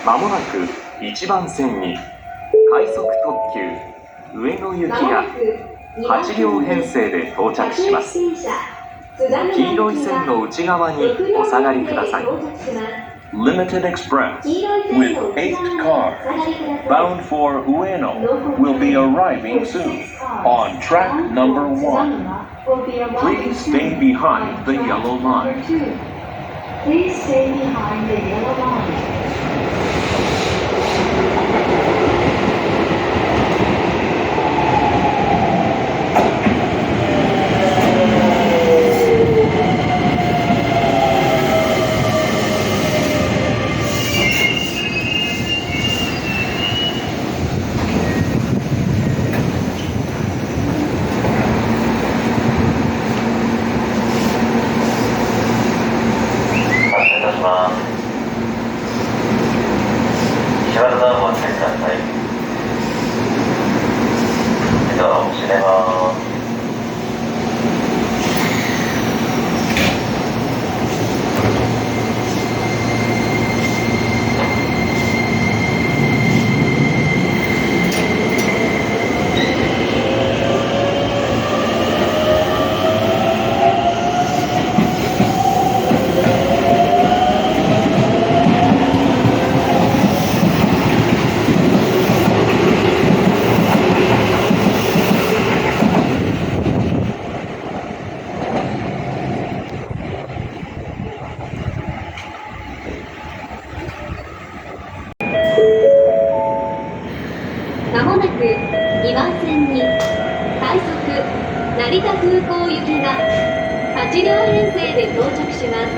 まもなく1番線に快速特急上野行きが8両編成で到着します。黄色い線の内側にお下がりください。Limited Express with 8 cars bound for Ueno will be arriving soon on track number 1. Please stay behind the yellow line. Please stay behind the yellow line. まもなく2番線に快速成田空港行きが8両編成で到着します。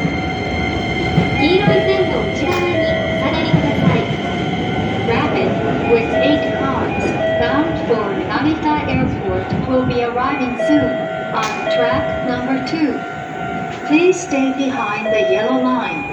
黄色い線の内側にお下がりください。 Rapid with 8 cars bound for Narita Airport will be arriving soon on track number 2. Please stay behind the yellow line.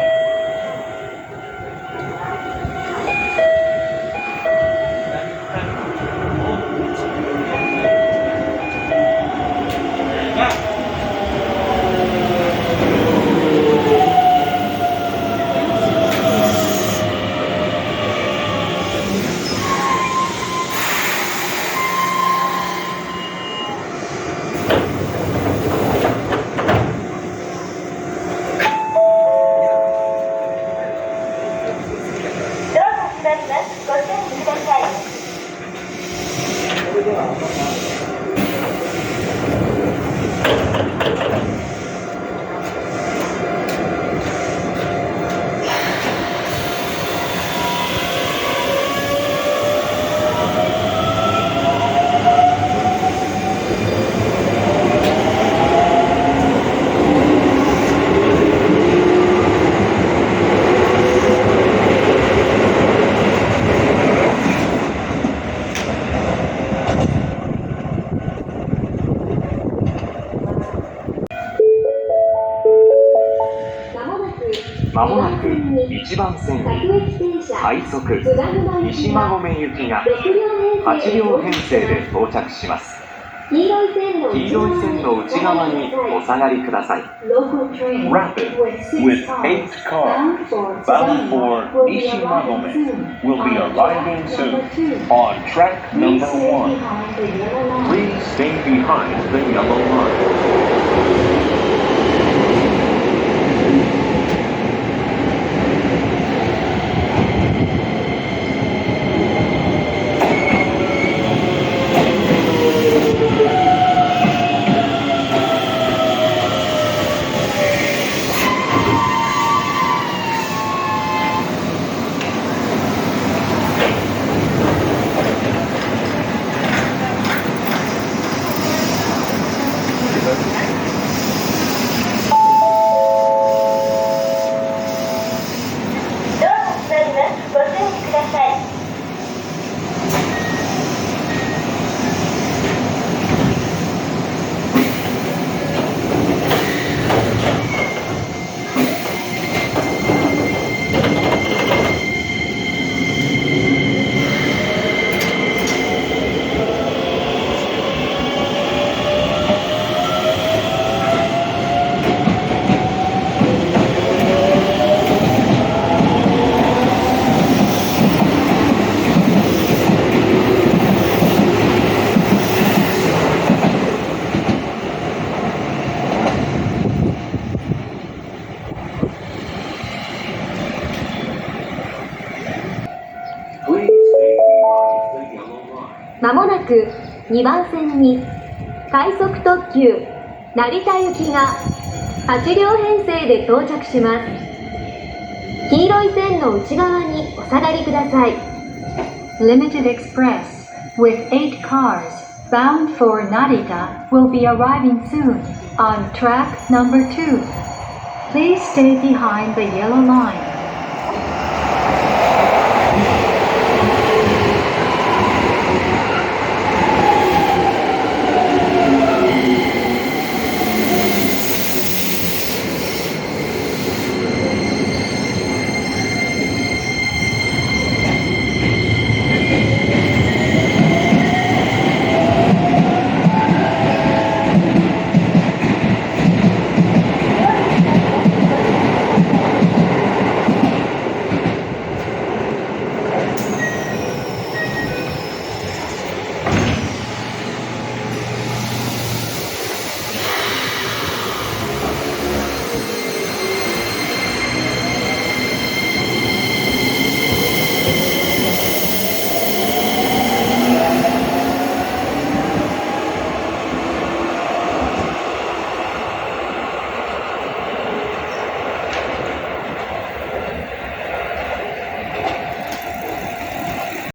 まもなく1番線に快速西馬込行きが8両編成で到着します。黄色い線の内側にお下がりください。 Rapid with 8 cars bound for Nishimagome will be arriving soon on track number 1. Please stay behind the yellow line. ままもなく2番線に快速特急成田行きが8両編成で到着します。黄色い線の内側にお下がりください。 Limited Express with 8 cars bound for Narita will be arriving soon on track number 2. Please stay behind the yellow line.